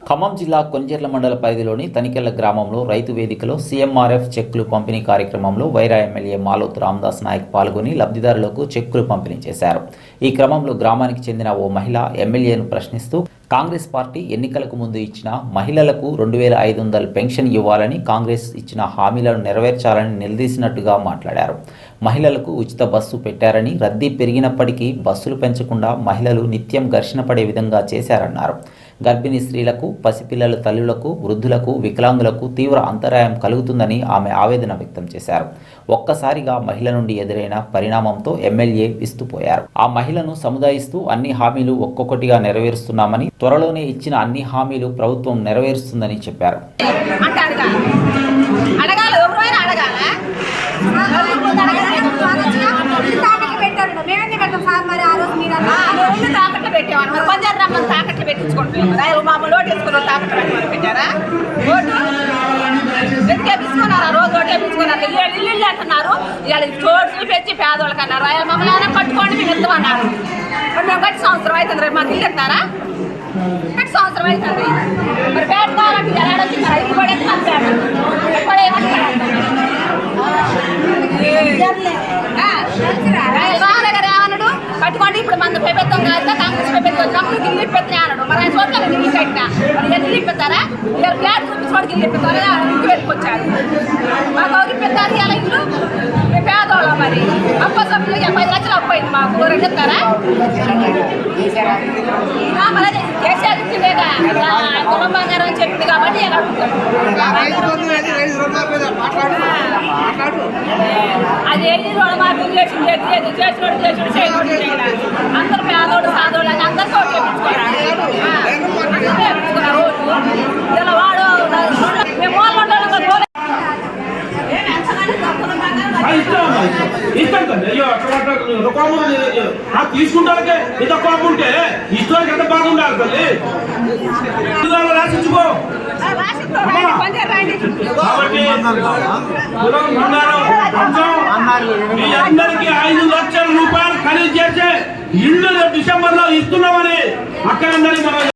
ఖమ్మం జిల్లా కొంజర్ల మండల పరిధిలోని తనికెళ్ల గ్రామంలో రైతు వేదికలో సీఎంఆర్ఎఫ్ చెక్కులు పంపిణీ కార్యక్రమంలో వైరా ఎమ్మెల్యే మాలోతు రామదాస్ నాయక్ పాల్గొని లబ్ధిదారులకు చెక్కులు పంపిణీ చేశారు. ఈ క్రమంలో గ్రామానికి చెందిన ఓ మహిళ ఎమ్మెల్యేను ప్రశ్నిస్తూ కాంగ్రెస్ పార్టీ ఎన్నికలకు ముందు ఇచ్చిన మహిళలకు 2500 పెన్షన్ ఇవ్వాలని, కాంగ్రెస్ ఇచ్చిన హామీలను నెరవేర్చాలని నిలదీసినట్టుగా మాట్లాడారు. మహిళలకు ఉచిత బస్సు పెట్టారని, రద్దీ పెరిగినప్పటికీ బస్సులు పెంచకుండా మహిళలు నిత్యం ఘర్షణ పడే విధంగా చేశారన్నారు. గర్భిణీ స్త్రీలకు, పసిపిల్లల తల్లులకు, వృద్ధులకు, వికలాంగులకు తీవ్ర అంతరాయం కలుగుతుందని ఆమె ఆవేదన వ్యక్తం చేశారు. ఒక్కసారిగా మహిళ నుండి ఎదురైన పరిణామంతో ఎమ్మెల్యే విస్తుపోయారు. ఆ మహిళను సముదాయిస్తూ అన్ని హామీలు ఒక్కొక్కటిగా నెరవేరుస్తున్నామని, త్వరలోనే ఇచ్చిన అన్ని హామీలు ప్రభుత్వం నెరవేరుస్తుందని చెప్పారు. తాకట్లు పెట్టించుకుంటున్నాం. మామూలు ఓటు వేసుకున్నారు, తాకట్లు పెట్టుకుని పెట్టారా? ఓటు వెతికేపించుకున్నారా? రోజు ఓటు వేపించుకున్నారు. ఇల్లు అంటున్నారు. ఇవాళ చోటు చూపించి పేదవాళ్ళకి అన్నారు. మమ్మల్ని కట్టుకోండి మేము ఇస్తామన్నారు. మేము గట్టి సంవత్సరం అవుతుంది. రేపు మాకు ఇల్లు ఇస్తారా? గట్టి సంవత్సరం అవుతుంది. మరి పేద కావాలంటే ఎలా వచ్చిందా? ఇల్లు కూడా కట్టుకోండి. ఇప్పుడు మన ప్రభుత్వం కాదు, కాంగ్రెస్ ప్రభుత్వం వచ్చినప్పుడు గిల్లు ఇప్పిస్తాయి అన్నాడు. మరి ఆయన చోట్ల గిల్లు కట్టినా మరి ఎల్లు ఇప్పిస్తారా? ఇలా ఫ్లాట్ చూపించుకోండి, గిల్లు ఇప్పిస్తారా? ఇంటికి వెళ్ళిపోచ్చారు. మాకు ఎవరు ఇప్పిస్తారు? ఇలా ఇల్లు మేము పేదవాళ్ళం. మరి అప్ప సభ్యులు 10 లక్షలు అప్పు అయింది. మాకు రెండు ఇస్తారా? మరి కేసీఆర్ ఇచ్చిందేగా కులం బంగారం అని చెప్పింది కాబట్టి ఇలా అది వెళ్ళి రుణమాఫీ చేసింది, చేసినోడు చేయకూడదు. అందరూ పేదోడు సాధోడు అని అందరూ చోటు చేయించుకున్నారు. ఇలా వాడు మేము తీసుకుంటానికే ఇంత కోపం ఉంటే ఇష్టానికి ఎంత బాగుండాలి తల్లి. రాసించుకో. మీ అందరికి 5 లక్షల రూపాయలు ఖరీదు చేసే ఇల్లు డిసెంబర్ లో ఇస్తున్నామని అక్కడ